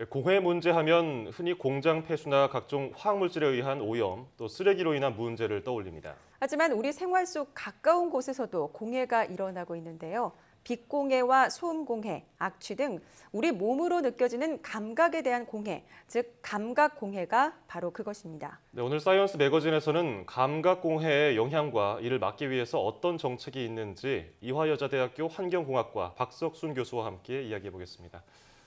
공해 문제하면 흔히 공장 폐수나 각종 화학물질에 의한 오염, 또 쓰레기로 인한 문제를 떠올립니다. 하지만 우리 생활 속 가까운 곳에서도 공해가 일어나고 있는데요. 빛공해와 소음공해, 악취 등 우리 몸으로 느껴지는 감각에 대한 공해, 즉 감각공해가 바로 그것입니다. 네, 오늘 사이언스 매거진에서는 감각공해의 영향과 이를 막기 위해서 어떤 정책이 있는지 이화여자대학교 환경공학과 박석순 교수와 함께 이야기해 보겠습니다.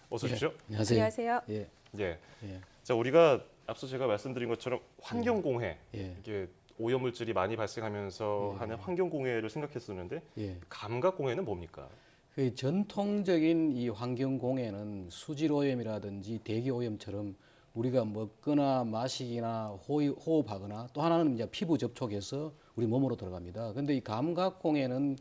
어서 오십시오. 안녕하세요. 안녕하세요. 예, 예. 예, 자, 우리가 앞서 제가 말씀드린 것처럼 환경공해, 예, 이게 오염물질이 많이 발생하면서 예. 하는 환경공해를 생각했었는데 예. 감각공해는 뭡니까? 그 전통적인 이 환경 공해는 수질 오염이라든지 대기 오염처럼 우리가 먹거나 마시거나 호흡하거나 또 하나는 이제 피부 접촉해서 우리 몸으로 들어갑니다. 근데 이 감각 공해는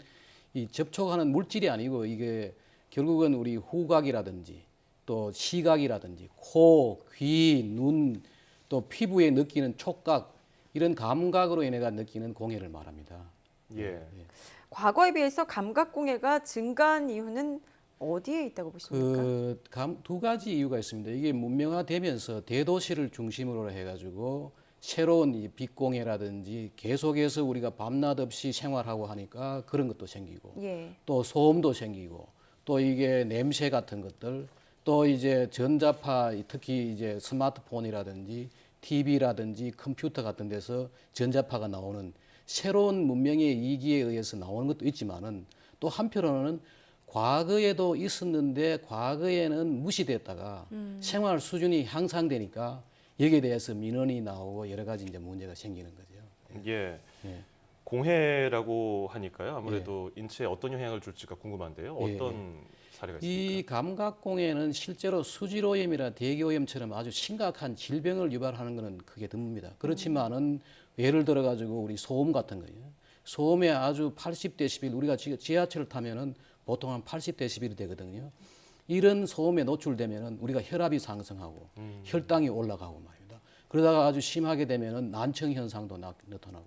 이 접촉하는 물질이 아니고 이게 결국은 우리 후각이라든지 또 시각이라든지 코, 귀, 눈, 또 피부에 느끼는 촉각 이런 감각으로 인해가 느끼는 공해를 말합니다. 예. 과거에 비해서 감각공해가 증가한 이유는 어디에 있다고 보십니까? 두 가지 이유가 있습니다. 이게 문명화되면서 대도시를 중심으로 해가지고 새로운 이 빛공해라든지 계속해서 우리가 밤낮 없이 생활하고 하니까 그런 것도 생기고 예. 또 소음도 생기고 또 이게 냄새 같은 것들 또 이제 전자파 특히 이제 스마트폰이라든지 TV라든지 컴퓨터 같은 데서 전자파가 나오는 새로운 문명의 이기에 의해서 나오는 것도 있지만은 또 한편으로는 과거에도 있었는데 과거에는 무시됐다가 생활 수준이 향상되니까 여기에 대해서 민원이 나오고 여러 가지 이제 문제가 생기는 거죠. 예. 예. 공해라고 하니까요. 아무래도 인체에 어떤 영향을 줄지가 궁금한데요. 예, 어떤 사례가 있습니까? 이 감각공해는 실제로 수질오염이나 대기오염처럼 아주 심각한 질병을 유발하는 것은 크게 드뭅니다. 그렇지만은 예를 들어 가지고 우리 소음 같은 거예요. 소음에 아주 80데시벨 우리가 지하철을 타면은 보통 한 80데시벨이 되거든요. 이런 소음에 노출되면은 우리가 혈압이 상승하고 혈당이 올라가고 말입니다. 그러다가 아주 심하게 되면은 난청 현상도 나타나고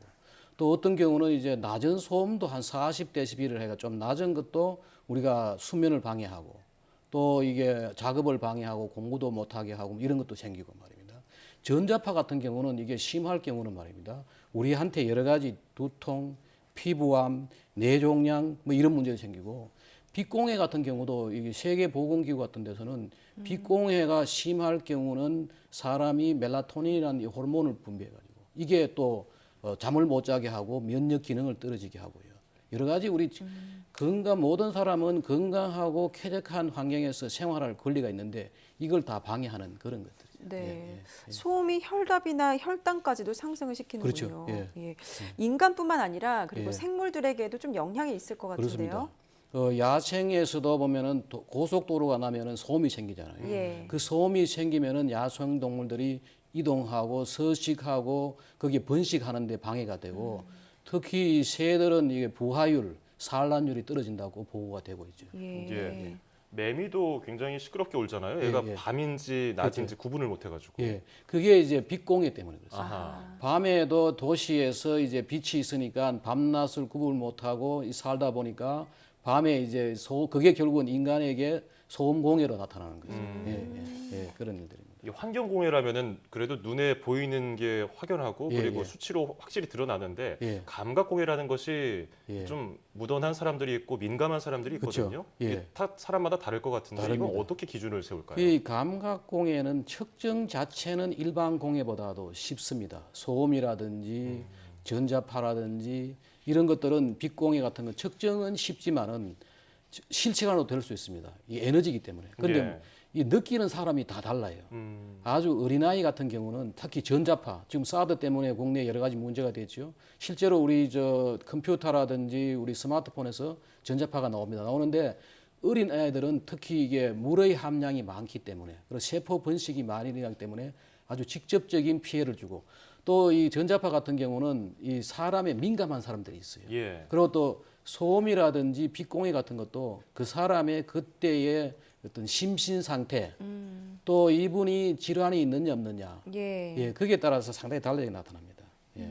또 어떤 경우는 이제 낮은 소음도 한 40데시벨을 해가 좀 낮은 것도 우리가 수면을 방해하고 또 이게 작업을 방해하고 공부도 못하게 하고 이런 것도 생기고 말입니다. 전자파 같은 경우는 이게 심할 경우는 말입니다. 우리한테 여러 가지 두통, 피부암, 뇌종양 뭐 이런 문제가 생기고 빛공해 같은 경우도 이게 세계보건기구 같은 데서는 빛공해가 심할 경우는 사람이 멜라토닌이라는 이 호르몬을 분비해가지고 이게 또 잠을 못 자게 하고 면역 기능을 떨어지게 하고요. 여러 가지 우리 모든 사람은 건강하고 쾌적한 환경에서 생활할 권리가 있는데 이걸 다 방해하는 그런 것들이죠. 네. 소음이 혈압이나 혈당까지도 상승을 시키는군요. 그렇죠. 예. 예. 인간뿐만 아니라 그리고 예. 생물들에게도 좀 영향이 있을 것 같은데요. 그렇습니다. 야생에서도 보면은 고속도로가 나면은 소음이 생기잖아요. 예. 그 소음이 생기면은 야생 동물들이 이동하고 서식하고 거기에 번식하는데 방해가 되고 특히 이 새들은 이게 부화율, 산란율이 떨어진다고 보고가 되고 있죠. 예. 예. 매미도 굉장히 시끄럽게 울잖아요. 얘가 예. 밤인지 낮인지 구분을 못 해가지고. 예, 그게 이제 빛공해 때문에 그렇습니다. 아하. 밤에도 도시에서 이제 빛이 있으니까 밤낮을 구분 못하고 살다 보니까 밤에 이제 그게 결국은 인간에게 소음 공해로 나타나는 거죠. 그런 일들입니다. 이게 환경공해라면은 그래도 눈에 보이는 게 확연하고 예, 그리고 예. 수치로 확실히 드러나는데 예. 감각공해라는 것이 예. 좀 무던한 사람들이 있고 민감한 사람들이 그쵸. 있거든요. 예. 이게 다 사람마다 다를 것 같은데 이거 다릅니다. 어떻게 기준을 세울까요? 이 감각 공해는 측정 자체는 일반 공해보다도 쉽습니다. 소음이라든지 전자파라든지 이런 것들은 빛 공해 같은 건 측정은 쉽지만은 실시간으로 될 수 있습니다. 이 에너지이기 때문에. 그런데 예. 이 느끼는 사람이 다 달라요. 아주 어린아이 같은 경우는 특히 전자파, 지금 사드 때문에 국내에 여러 가지 문제가 됐죠. 실제로 우리 컴퓨터라든지 우리 스마트폰에서 전자파가 나옵니다. 나오는데 어린 애들은 특히 이게 물의 함량이 많기 때문에 그리고 세포 번식이 많이 일어나기 때문에 아주 직접적인 피해를 주고 또 이 전자파 같은 경우는 이 사람에 민감한 사람들이 있어요. 예. 그리고 또 소음이라든지 빛공해 같은 것도 그 사람의 그때의 어떤 심신 상태 또 이분이 질환이 있느냐 없느냐 예. 예, 거기에 따라서 상당히 달라지게 나타납니다. 예.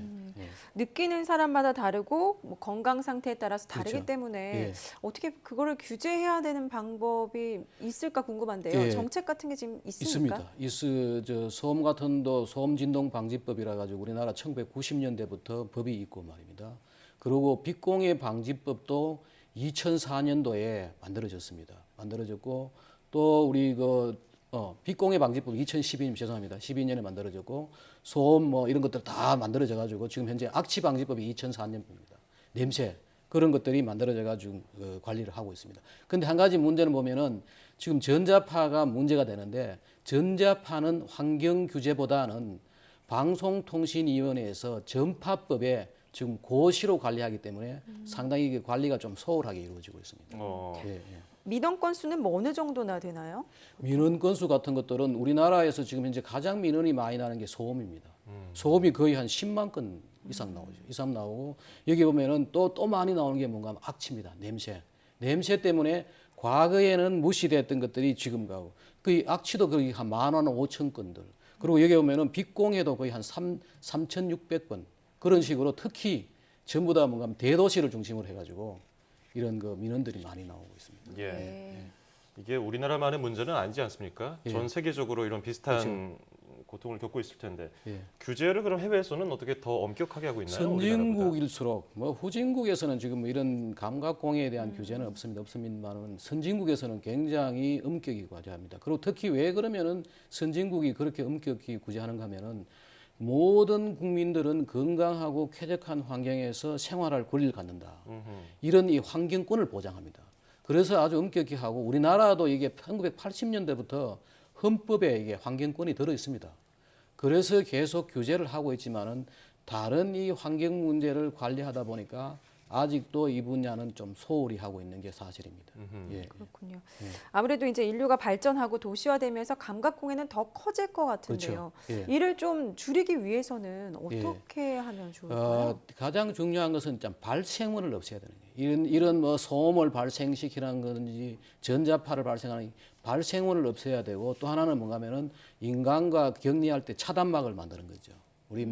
느끼는 사람마다 다르고 뭐 건강 상태에 따라서 다르기 그렇죠. 때문에 예. 어떻게 그거를 규제해야 되는 방법이 있을까 궁금한데요. 예. 정책 같은 게 지금 있습니까? 있습니다. 저 소음 같은 도 소음 진동 방지법이라 가지고 우리나라 1990년대부터 법이 있고 말입니다. 그리고 빛공해 방지법도 2004년도에 만들어졌습니다. 만들어졌고 또 우리 빛공해 방지법 2012년 죄송합니다. 12년에 만들어졌고 소음 뭐 이런 것들 다 만들어져 가지고 지금 현재 악취 방지법이 2004년입니다. 냄새 그런 것들이 만들어져 가지고 관리를 하고 있습니다. 근데 한 가지 문제는 보면은 지금 전자파가 문제가 되는데 전자파는 환경 규제보다는 방송통신위원회에서 전파법에 지금 고시로 관리하기 때문에 상당히 이게 관리가 좀 소홀하게 이루어지고 있습니다. 예, 예. 민원 건수는 뭐 어느 정도나 되나요? 민원 건수 같은 것들은 우리나라에서 지금 현재 가장 민원이 많이 나는 게 소음입니다. 소음이 거의 한 10만 건 이상 나오죠. 이상 나오고 여기 보면은 또 많이 나오는 게 뭔가 하면 악취입니다. 냄새. 냄새 때문에 과거에는 무시됐던 것들이 지금 가고 그 악취도 거의 한 15,000건들. 그리고 여기 보면은 빛공해도 거의 한 3,600건. 그런 식으로 특히 전부 다 뭔가 하면 대도시를 중심으로 해가지고 이런 그 민원들이 많이 나오고 있습니다. 예. 네. 이게 우리나라만의 문제는 아니지 않습니까? 예. 전 세계적으로 이런 비슷한 고통을 겪고 있을 텐데 예. 규제를 그럼 해외에서는 어떻게 더 엄격하게 하고 있나요? 우리나라보다? 선진국일수록 뭐 후진국에서는 지금 뭐 이런 감각공해에 대한 규제는 없습니다만은 선진국에서는 굉장히 엄격히 규제합니다. 그리고 특히 왜 그러면은 선진국이 그렇게 엄격히 규제하는가 하면은 모든 국민들은 건강하고 쾌적한 환경에서 생활할 권리를 갖는다. 이런 이 환경권을 보장합니다. 그래서 아주 엄격히 하고 우리나라도 이게 1980년대부터 헌법에 이게 환경권이 들어 있습니다. 그래서 계속 규제를 하고 있지만은 다른 이 환경 문제를 관리하다 보니까 아직도 이 분야는 좀 소홀히 하고 있는 게 사실입니다. 예. 그렇군요. 아무래도 이제 인류가 발전하고 도시화되면서 감각공해는 더 커질 것 같은데요. 그렇죠. 예. 이를 좀 줄이기 위해서는 어떻게 하면 좋을까요? 가장 중요한 것은 좀 발생원을 없애야 되는 거예요. 이런 뭐 소음을 발생시키는 건지 전자파를 발생하는 발생원을 없애야 되고 또 하나는 뭔가면은 인간과 격리할 때 차단막을 만드는 거죠. 우리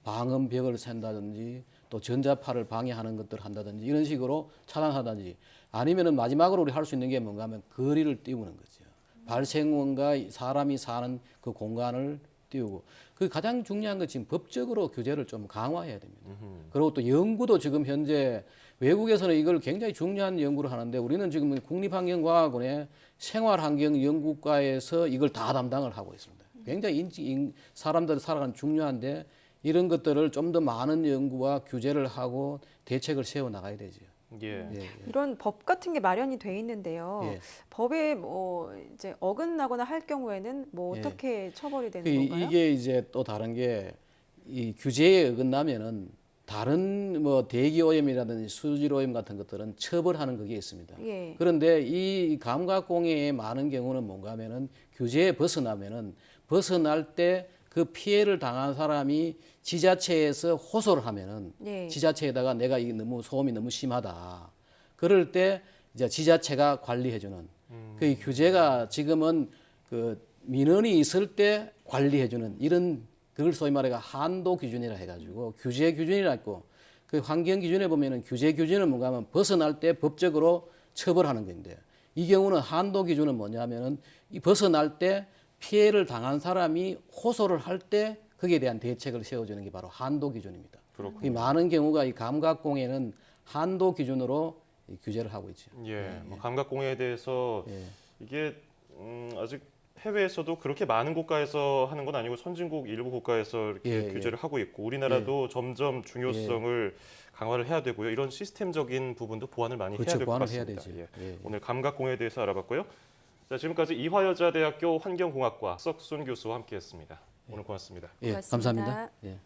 방음벽을 샌다든지 또 전자파를 방해하는 것들을 한다든지 이런 식으로 차단하든지 아니면은 마지막으로 우리 할 수 있는 게 뭔가 하면 거리를 띄우는 거죠. 발생원과 사람이 사는 그 공간을 띄우고 그 가장 중요한 건 지금 법적으로 규제를 좀 강화해야 됩니다. 그리고 또 연구도 지금 현재 외국에서는 이걸 굉장히 중요한 연구를 하는데 우리는 지금 국립환경과학원의 생활환경연구과에서 이걸 다 담당을 하고 있습니다. 굉장히 사람들 살아가는 중요한데 이런 것들을 좀 더 많은 연구와 규제를 하고 대책을 세워 나가야 되죠. 예. 예, 예. 이런 법 같은 게 마련이 돼 있는데요. 예. 법에 뭐 이제 어긋나거나 할 경우에는 뭐 예. 어떻게 처벌이 되는 그 건가요? 이게 이제 또 다른 게 이 규제에 어긋나면은 다른 뭐 대기오염이라든지 수질오염 같은 것들은 처벌하는 그게 있습니다. 예. 그런데 이 감각공해의 많은 경우는 뭔가 하면은 규제에 벗어나면은 벗어날 때 그 피해를 당한 사람이 지자체에서 호소를 하면은 예. 지자체에다가 내가 이 너무 소음이 너무 심하다. 그럴 때 이제 지자체가 관리해주는 그 규제가 지금은 그 민원이 있을 때 관리해주는 이런 그걸 소위 말해가 한도 기준이라 해가지고 규제 기준이라 있고 그 환경 기준에 보면은 규제 기준은 뭔가 하면 벗어날 때 법적으로 처벌하는 건데 이 경우는 한도 기준은 뭐냐면은 이 벗어날 때 피해를 당한 사람이 호소를 할 때 거기에 대한 대책을 세워주는 게 바로 한도 기준입니다. 그렇군요. 이 많은 경우가 이 감각공해는 한도 기준으로 이 규제를 하고 있죠. 예. 뭐 감각공해에 대해서 예. 이게 아직 해외에서도 그렇게 많은 국가에서 하는 건 아니고 선진국 일부 국가에서 이렇게 예, 규제를 하고 있고 우리나라도 점점 중요성을 강화를 해야 되고요. 이런 시스템적인 부분도 보완을 많이 그렇죠. 해야 될 것 보완을 해야 같습니다. 되지. 예. 예. 오늘 감각공해에 대해서 알아봤고요. 자, 지금까지 이화여자대학교 환경공학과 석순 교수와 함께했습니다. 오늘 고맙습니다. 예, 고맙습니다. 감사합니다. 예.